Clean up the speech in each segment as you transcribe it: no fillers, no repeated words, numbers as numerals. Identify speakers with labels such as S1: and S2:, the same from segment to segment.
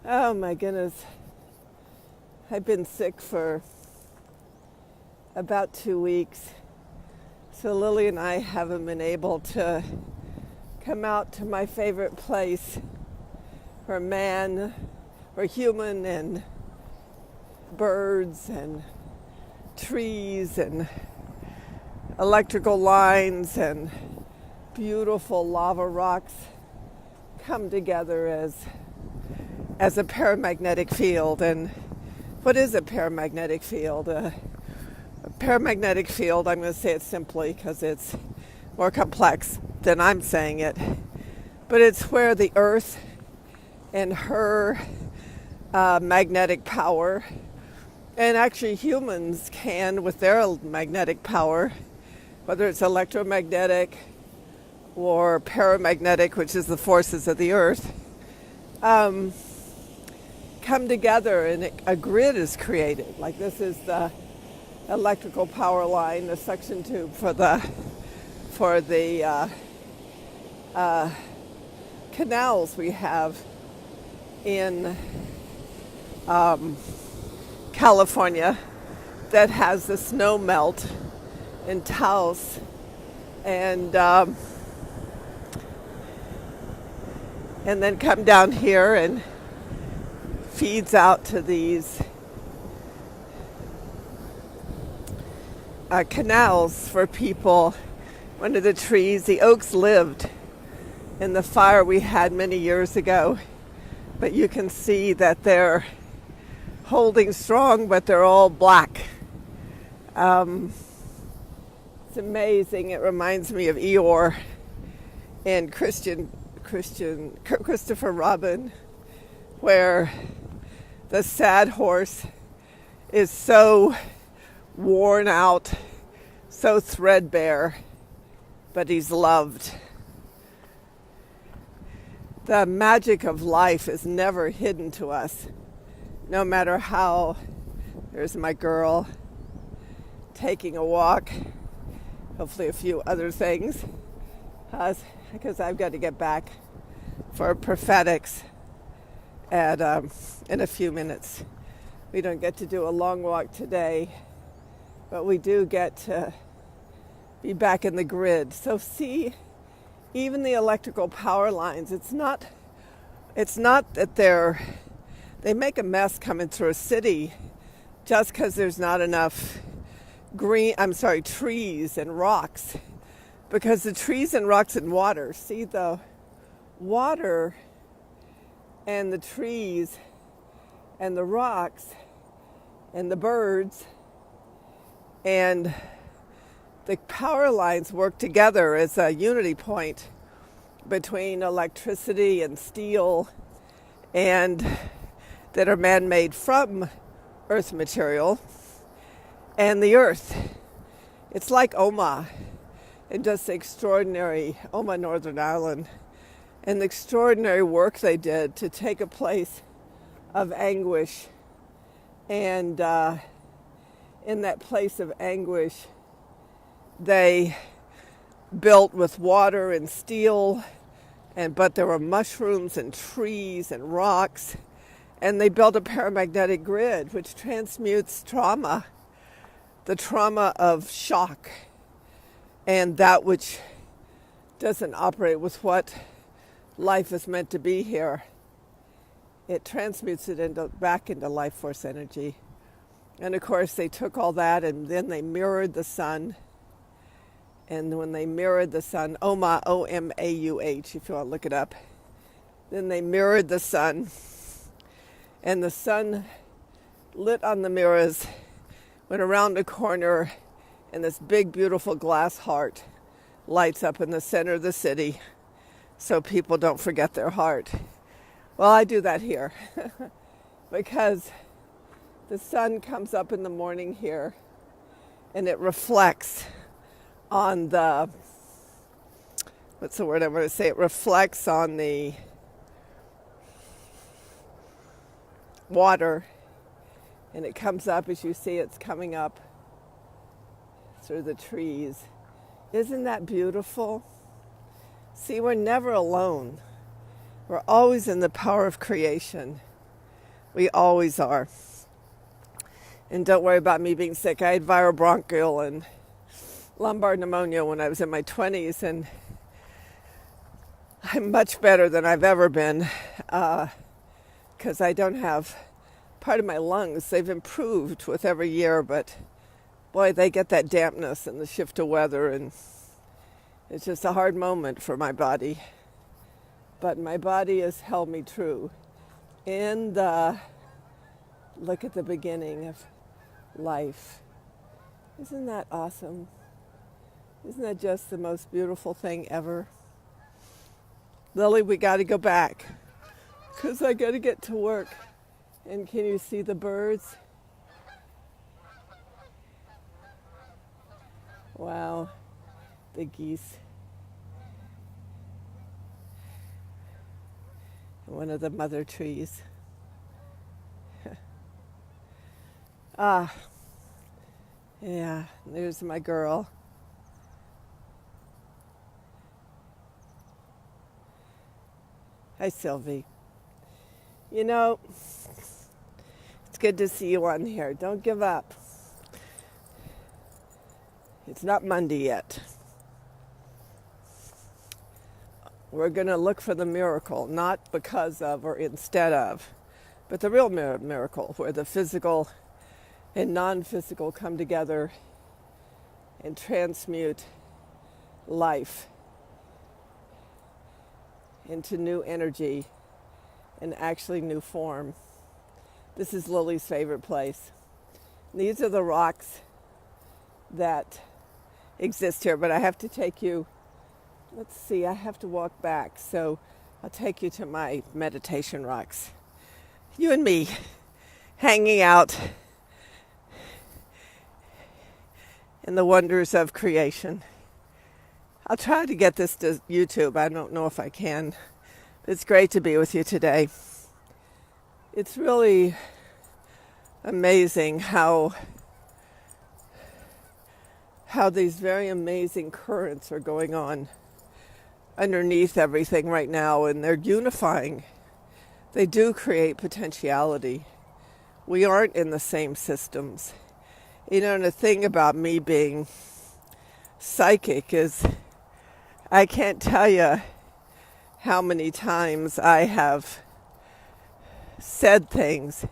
S1: Oh my goodness. I've been sick for about 2 weeks. So Lily and I haven't been able to come out to my favorite place where man, where human and birds and trees and electrical lines and beautiful lava rocks come together as a paramagnetic field. And what is a paramagnetic field? A paramagnetic field, I'm going to say it simply because it's more complex than I'm saying it, but it's where the earth and her magnetic power, and actually humans can with their magnetic power, whether it's electromagnetic or paramagnetic, which is the forces of the earth, come together and a grid is created. Like this is the electrical power line, the suction tube for the canals we have in California that has the snow melt in Taos and then come down here and feeds out to these canals for people under the trees. The oaks lived in the fire we had many years ago, but you can see that they're holding strong, but they're all black. It's amazing. It reminds me of Eeyore and Christopher Robin, where the sad horse is so worn out, so threadbare, but he's loved. The magic of life is never hidden to us, no matter how. There's my girl taking a walk, hopefully a few other things, because I've got to get back for prophetics in a few minutes. We don't get to do a long walk today, but we do get to be back in the grid. So see, even the electrical power lines, it's not that they make a mess coming through a city just because there's not enough trees and rocks. Because the trees and rocks and water, see the water and the trees and the rocks and the birds and the power lines work together as a unity point between electricity and steel and that are man-made from earth material and the earth. It's like Oma and just the extraordinary Oma, Northern Ireland, and the extraordinary work they did to take a place of anguish and in that place of anguish they built with water and steel, but there were mushrooms and trees and rocks, and they built a paramagnetic grid which transmutes trauma, the trauma of shock, and that which doesn't operate with what life is meant to be here. It transmutes it back into life force energy. And of course they took all that and then they mirrored the sun. And when they mirrored the sun, Oma, O-M-A-U-H, if you want to look it up, then they mirrored the sun. And the sun lit on the mirrors, went around the corner, and this big, beautiful glass heart lights up in the center of the city so people don't forget their heart. Well, I do that here because the sun comes up in the morning here and it reflects on the, what's the word I'm going to say? It reflects on the water and it comes up, as you see, it's coming up through the trees. Isn't that beautiful? See, we're never alone. We're always in the power of creation. We always are. And don't worry about me being sick. I had viral bronchial and lumbar pneumonia when I was in my 20s, and I'm much better than I've ever been because I don't have part of my lungs. They've improved with every year, but boy, they get that dampness and the shift of weather, and it's just a hard moment for my body. But my body has held me true in the look at the beginning of life. Isn't that awesome? Isn't that just the most beautiful thing ever? Lily, we got to go back because I got to get to work. And can you see the birds? Wow, the geese. One of the mother trees. Yeah, there's my girl. Hi, Sylvie. You know, it's good to see you on here. Don't give up. It's not Monday yet. We're going to look for the miracle, not because of or instead of, but the real miracle, where the physical and non-physical come together and transmute life into new energy and actually new form. This is Lily's favorite place. These are the rocks that exist here, but I have to take you, let's see, I have to walk back, so I'll take you to my meditation rocks. You and me hanging out in the wonders of creation. I'll try to get this to YouTube. I don't know if I can. But it's great to be with you today. It's really amazing how these very amazing currents are going on underneath everything right now, and they're unifying. They do create potentiality. We aren't in the same systems. You know, and the thing about me being psychic is I can't tell you how many times I have said things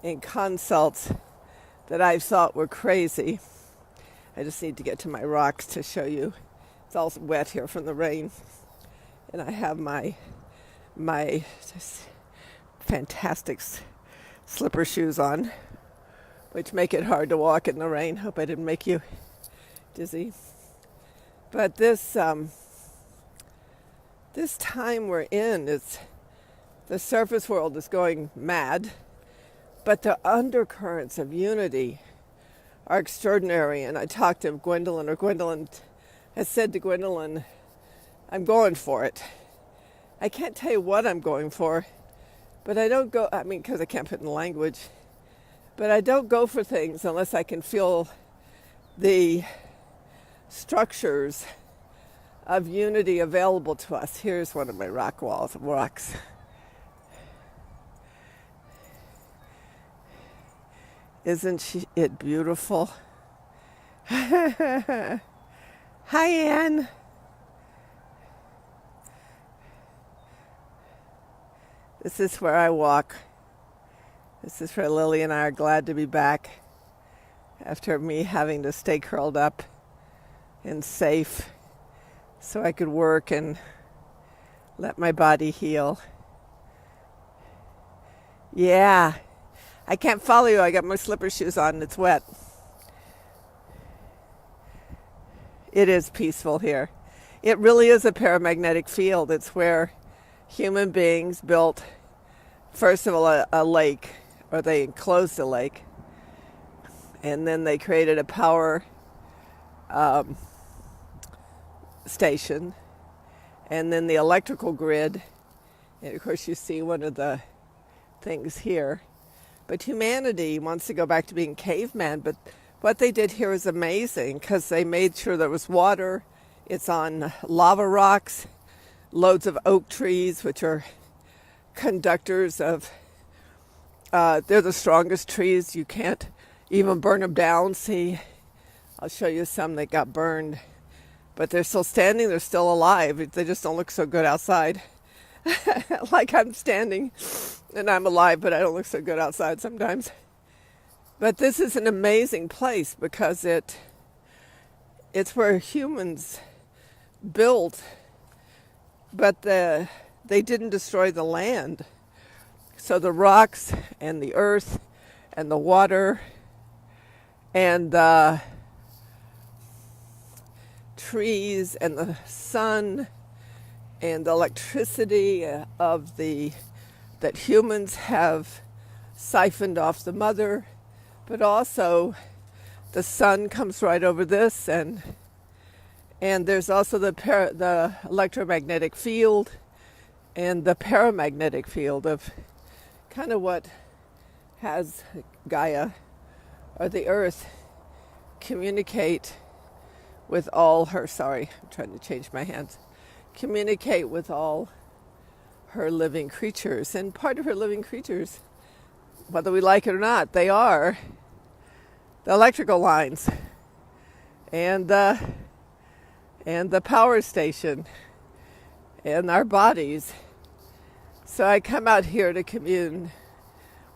S1: in consults that I thought were crazy. I just need to get to my rocks to show you. It's all wet here from the rain. And I have my just fantastic slipper shoes on, which make it hard to walk in the rain. Hope I didn't make you dizzy. But this time we're in, the surface world is going mad, but the undercurrents of unity are extraordinary. And I talked to Gwendolyn has said to Gwendolyn, I'm going for it. I can't tell you what I'm going for, but I don't go, because I can't put in language, but I don't go for things unless I can feel the structures of unity available to us. Here's one of my rocks. Isn't it beautiful? Hi, Anne. This is where I walk. This is where Lily and I are glad to be back after me having to stay curled up and safe so I could work and let my body heal. Yeah, I can't follow you. I got my slipper shoes on and it's wet. It is peaceful here. It really is a paramagnetic field. It's where human beings built, first of all, a lake, or they enclosed a lake, and then they created a power station, and then the electrical grid. And of course you see one of the things here. But humanity wants to go back to being caveman, but what they did here is amazing because they made sure there was water. It's on lava rocks, loads of oak trees, which are conductors of They're the strongest trees. You can't even burn them down. See, I'll show you some that got burned, but they're still standing. They're still alive. They just don't look so good outside. Like I'm standing and I'm alive, but I don't look so good outside sometimes. But this is an amazing place because it's where humans built, but they didn't destroy the land. So the rocks and the earth and the water and the trees and the sun and the electricity that humans have siphoned off the mother, but also the sun comes right over this, and there's also the electromagnetic field and the paramagnetic field of kind of what has Gaia or the earth communicate with all her, sorry, I'm trying to change my hands, communicate with all her living creatures. And part of her living creatures, whether we like it or not, they are the electrical lines and the power station and our bodies. So I come out here to commune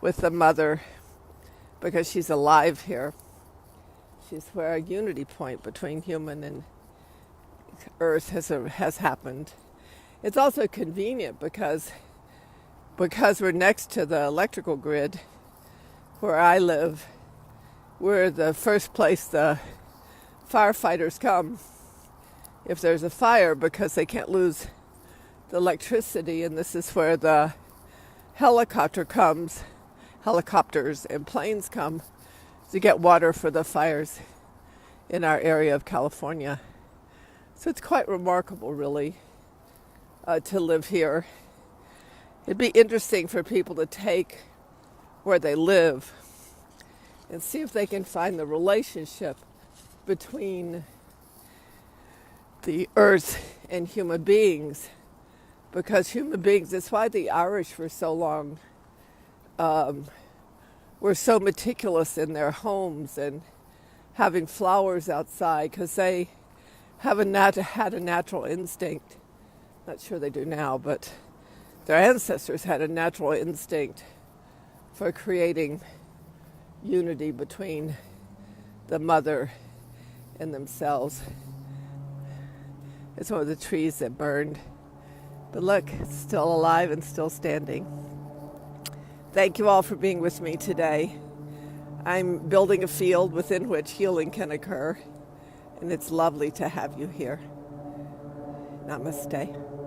S1: with the mother because she's alive here. She's where a unity point between human and earth has happened. It's also convenient because we're next to the electrical grid where I live. We're the first place the firefighters come if there's a fire because they can't lose the electricity, and this is where the helicopters and planes come to get water for the fires in our area of California. So it's quite remarkable, really, to live here. It'd be interesting for people to take where they live and see if they can find the relationship between the earth and human beings. Because human beings, that's why the Irish for so long were so meticulous in their homes and having flowers outside, because they had a natural instinct. Not sure they do now, but their ancestors had a natural instinct for creating unity between the mother and themselves. It's one of the trees that burned. But look, it's still alive and still standing. Thank you all for being with me today. I'm building a field within which healing can occur, and it's lovely to have you here. Namaste.